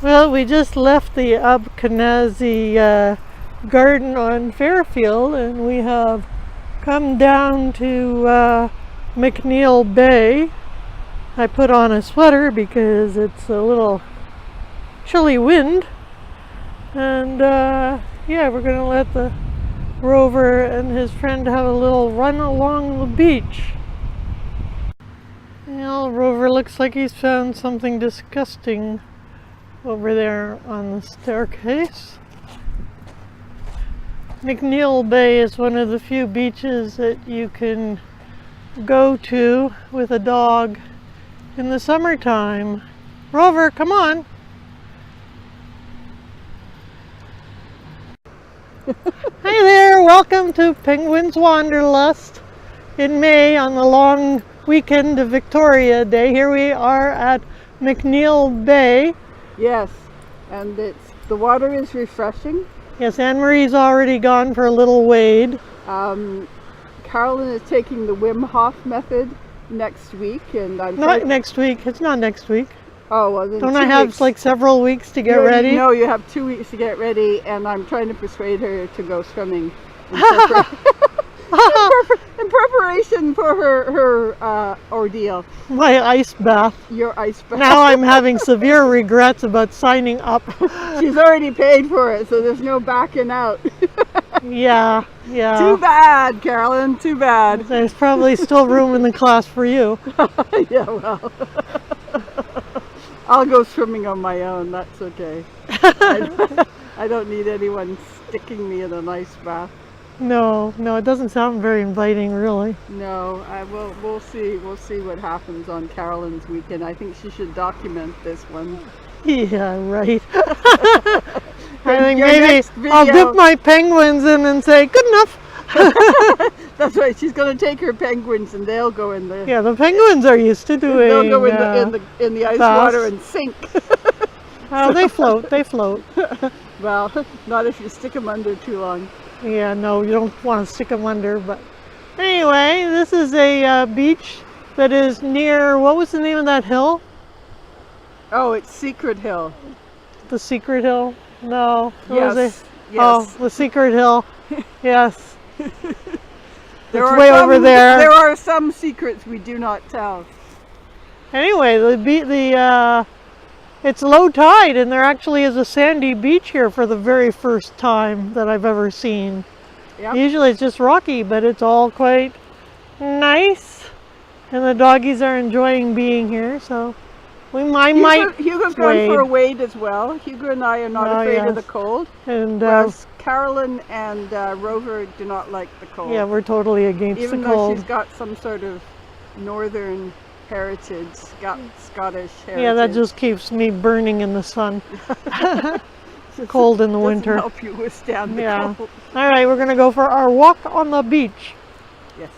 Well, we just left the Abkhanazi garden on Fairfield, and we have come down to McNeil Bay. I put on a sweater because it's a little chilly wind, and yeah, we're going to let the Rover and his friend have a little run along the beach. Well, Rover looks like he's found something disgusting over there on the staircase. McNeil Bay is one of the few beaches that you can go to with a dog in the summertime. Rover, come on. Hi there, welcome to Penguins Wanderlust in May on the long weekend of Victoria Day. Here we are at McNeil Bay. Yes, and the water is refreshing. Yes, Anne-Marie's already gone for a little wade. Carolyn is taking the Wim Hof method next week, and I'm not next week. It's not next week. Oh, well, then don't I have weeks. Like several weeks to get ready? No, you have 2 weeks to get ready, and I'm trying to persuade her to go swimming in preparation for her ordeal. My ice bath. Your ice bath. Now I'm having severe regrets about signing up. She's already paid for it, so there's no backing out. Yeah. Too bad, Carolyn, too bad. There's probably still room in the class for you. Yeah, well. I'll go swimming on my own, that's okay. I don't need anyone sticking me in an ice bath. No, it doesn't sound very inviting, really. No, we'll see what happens on Carolyn's weekend. I think she should document this one. Yeah, right. I think maybe I'll dip my penguins in and say, good enough. That's right, she's going to take her penguins and they'll go in the... Yeah, the penguins are used to doing... They'll go in the ice water and sink. Oh, they float. Well, not if you stick them under too long. Yeah, no, you don't want to stick them under, but... Anyway, this is a beach that is near... What was the name of that hill? Oh, it's Secret Hill. The Secret Hill? No. Yes. Oh, the Secret Hill. Yes. It's way over there. There are some secrets we do not tell. Anyway, it's low tide, and there actually is a sandy beach here for the very first time that I've ever seen. Yep. Usually it's just rocky, but it's all quite nice, and the doggies are enjoying being here, so Hugo's going for a wade as well. Hugo and I are not afraid of the cold, and whereas Carolyn and Rover do not like the cold. Yeah, we're totally against the cold. Even though she's got some sort of northern heritage, Scottish heritage. Yeah, that just keeps me burning in the sun. Cold in the winter. Help you withstand the cold. All right, we're gonna go for our walk on the beach. Yes.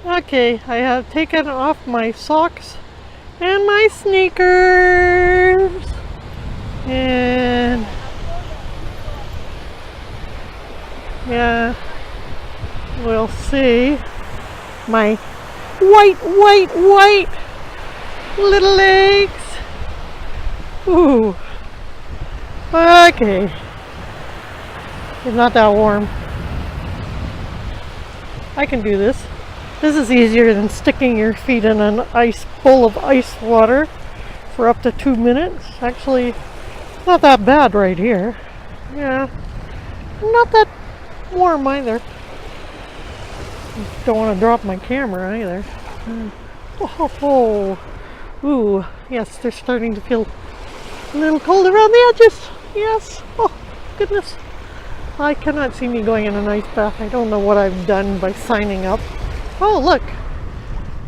Okay, I have taken off my socks and my sneakers, and yeah, we'll see my white little legs. Ooh, okay, it's not that warm. I can do this. This is easier than sticking your feet in an ice bowl of ice water for up to 2 minutes. Actually, not that bad right here. Yeah, not that warm either. Don't want to drop my camera either. Oh, ooh, yes, they're starting to feel a little cold around the edges. Yes, oh goodness. I cannot see me going in an ice bath. I don't know what I've done by signing up. Oh, look,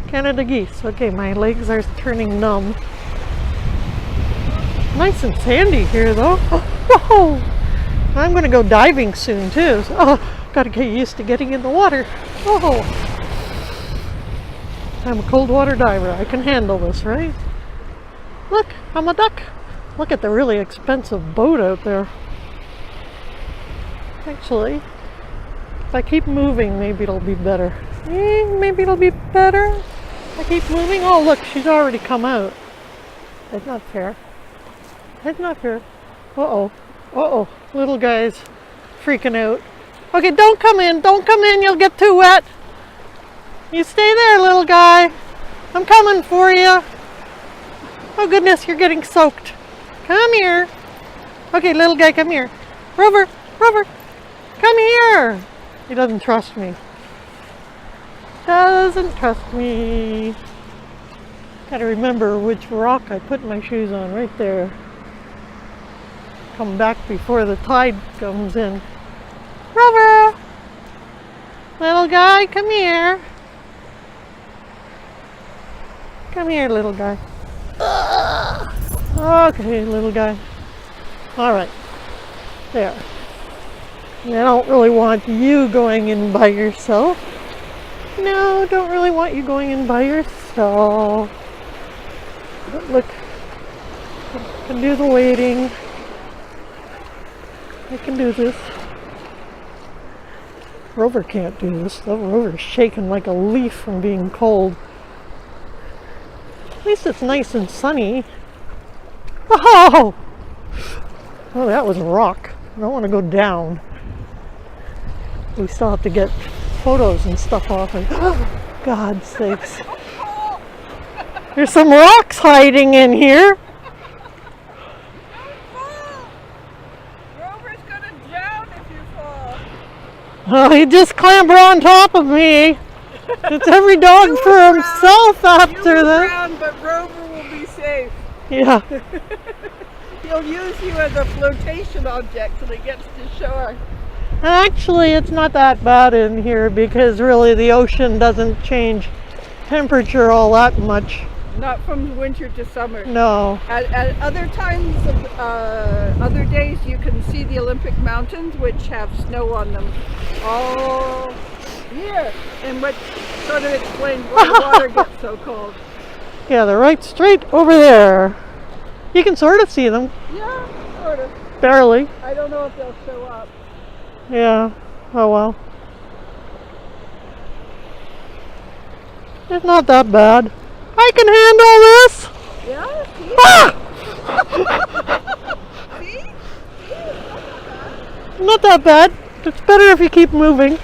Canada geese. Okay, my legs are turning numb. Nice and sandy here, though. Whoa! I'm going to go diving soon, too. So, got to get used to getting in the water. Oh! I'm a cold water diver. I can handle this, right? Look, I'm a duck. Look at the really expensive boat out there. Actually, if I keep moving, maybe it'll be better. Maybe it'll be better. I keep moving. Oh, look, she's already come out. That's not fair. It's not fair. Uh-oh. Uh-oh. Little guy's freaking out. Okay, don't come in. Don't come in. You'll get too wet. You stay there, little guy. I'm coming for you. Oh, goodness, you're getting soaked. Come here. Okay, little guy, come here. Rover, Rover, come here. He doesn't trust me. Doesn't trust me. Gotta remember which rock I put my shoes on, right there. Come back before the tide comes in. Rover! Little guy, come here. Come here, little guy. Okay, little guy. Alright. There. I don't really want you going in by yourself. No, don't really want you going in by yourself. But look, I can do the waiting. I can do this. Rover can't do this. The Rover's shaking like a leaf from being cold. At least it's nice and sunny. Oh! Oh, that was a rock. I don't want to go down. We still have to get photos and stuff off. And oh, God's sakes. There's some rocks hiding in here. Rover's gonna drown if you fall. Oh, he just clambered on top of me. It's every dog for himself after that. Drown, but Rover will be safe. Yeah. He'll use you as a flotation object till he gets to shore. Actually, it's not that bad in here because really the ocean doesn't change temperature all that much. Not from winter to summer. No. At other times of other days, you can see the Olympic Mountains, which have snow on them all year, and which sort of explains why the water gets so cold. Yeah, they're right straight over there. You can sort of see them. Yeah, sort of. Barely. I don't know if they'll show up. Yeah. Oh well. It's not that bad. I can handle this. Yeah, see? Ah! See? Not that bad. It's better if you keep moving.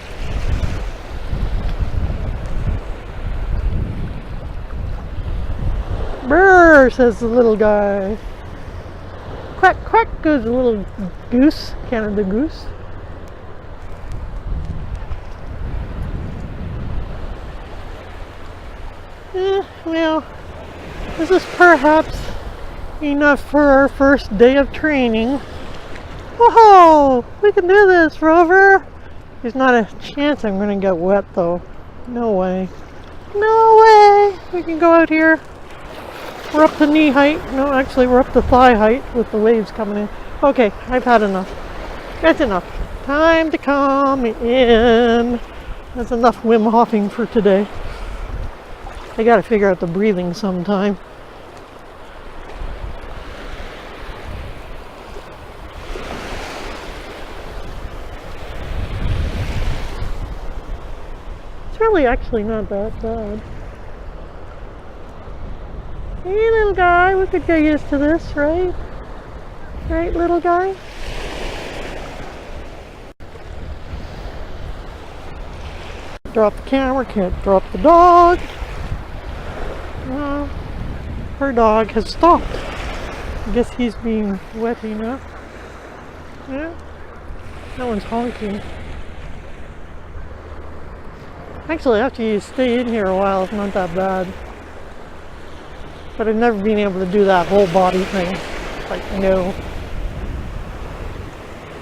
Brr, says the little guy. Quack, quack goes the little goose, Canada goose. Well, this is perhaps enough for our first day of training. Whoa, we can do this, Rover. There's not a chance I'm going to get wet, though. No way. No way. We can go out here. We're up to knee height. No, actually, we're up to thigh height with the waves coming in. Okay, I've had enough. That's enough. Time to come in. That's enough Wim Hofing for today. I gotta figure out the breathing sometime. It's really actually not that bad. Hey little guy, we could get used to this, right? Right, little guy? Drop the camera, can't drop the dog. Her dog has stopped. I guess he's being wet enough. Yeah, that one's honking. Actually, after you stay in here a while, it's not that bad. But I've never been able to do that whole body thing. Like, no.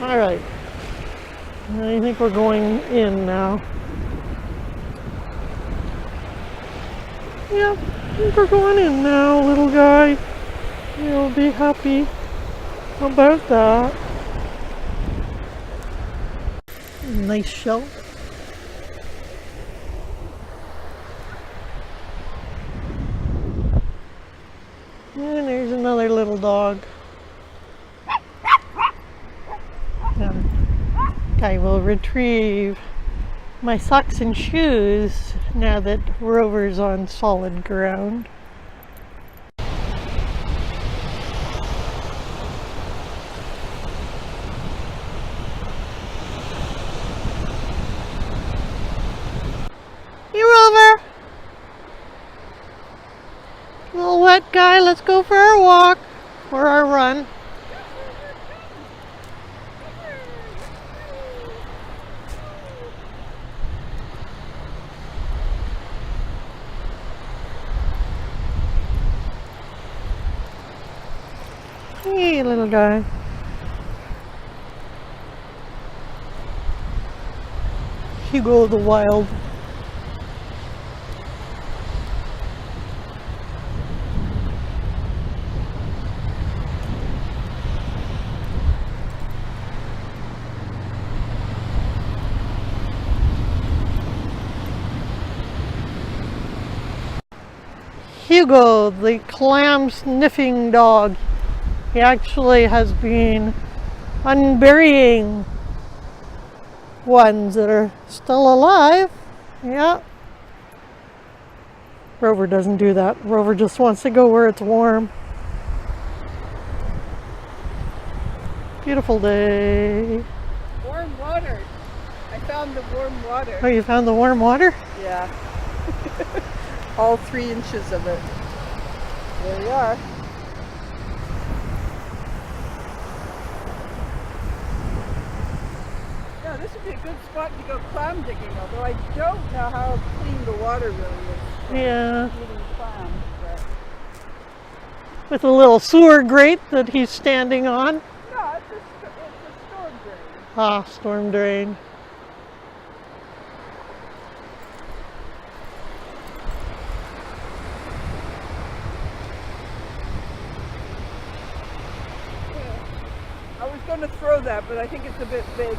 Alright. I think we're going in now. Yeah, I think we're going in now, little guy. You'll be happy about that. Nice shell. And there's another little dog. I will retrieve my socks and shoes now that Rover's on solid ground. Guy, let's go for our walk or our run. Hey, little guy. Hugo the Wild. Hugo, the clam sniffing dog. He actually has been unburying ones that are still alive. Yeah. Rover doesn't do that. Rover just wants to go where it's warm. Beautiful day. Warm water. I found the warm water. Oh, you found the warm water? Yeah. All 3 inches of it. There we are. Yeah, this would be a good spot to go clam digging, although I don't know how clean the water really is. Yeah. Eating clams, but With a little sewer grate that he's standing on. no, it's a storm drain. Ah, storm drain. I was going to throw that, but I think it's a bit big.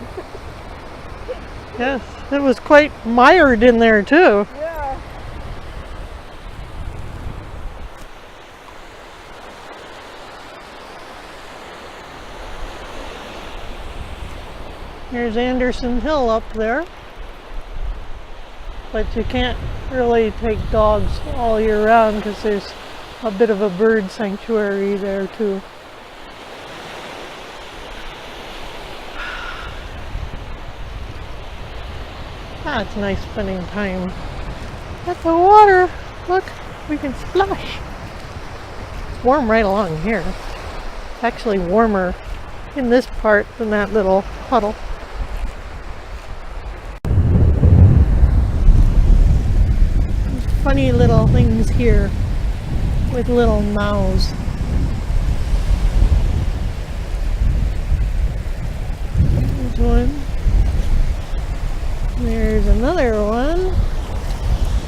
Yes, it was quite mired in there too. Yeah. Here's Anderson Hill up there. But you can't really take dogs all year round because there's a bit of a bird sanctuary there too. Ah, it's nice spending time at the water. Look, we can splash. It's warm right along here. It's actually warmer in this part than that little puddle. Funny little things here with little mouths. There's one. There's another one.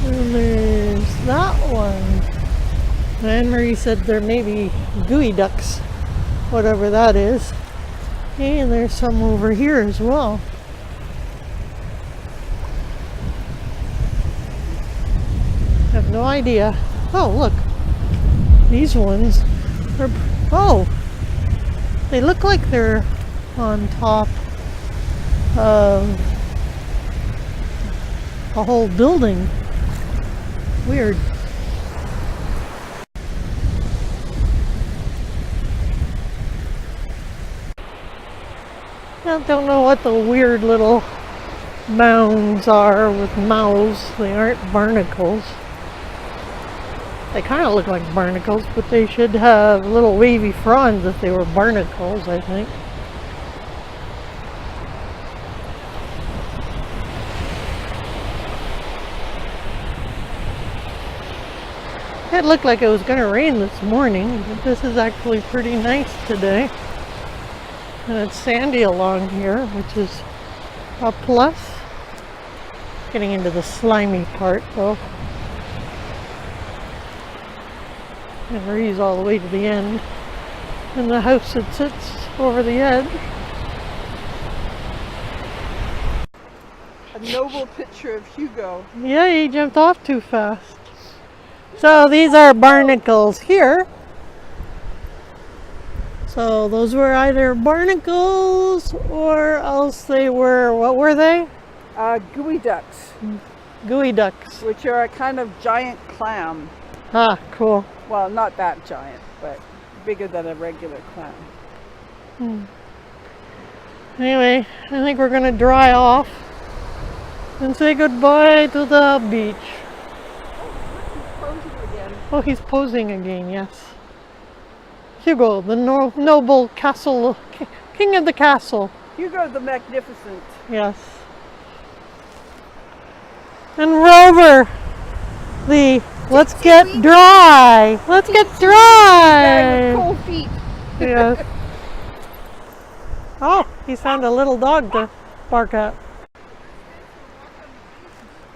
And there's that one. Anne-Marie said there may be gooey ducks, whatever that is. And there's some over here as well. I have no idea. Oh, look. These ones are, oh, they look like they're on top of a whole building. Weird. I don't know what the weird little mounds are with mouths. They aren't barnacles. They kind of look like barnacles, but they should have little wavy fronds if they were barnacles, I think. It looked like it was going to rain this morning, but this is actually pretty nice today. And it's sandy along here, which is a plus. Getting into the slimy part though. Marie's all the way to the end. And the house that sits over the edge. A noble picture of Hugo. Yeah, he jumped off too fast. So these are barnacles here. So those were either barnacles or else they were, what were they? Gooey ducks, Gooey ducks. which are a kind of giant clam. Ah, cool. Well, not that giant, but bigger than a regular clam. Anyway, I think we're gonna dry off and say goodbye to the beach. Oh, look, he's closing again. Oh, he's posing again, yes. Hugo, the noble castle, king of the castle. Hugo the Magnificent. Yes. And Rover, the let's get dry. Let's get Guy dry. with cold feet. Yes. Oh, he found a little dog to bark at.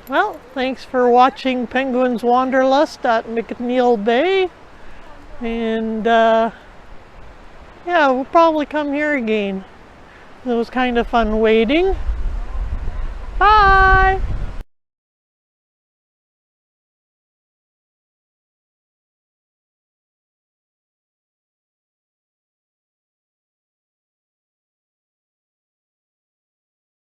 Well, thanks for watching Penguin's Wanderlust at McNeil Bay. And yeah, we'll probably come here again. It was kind of fun waiting. Bye!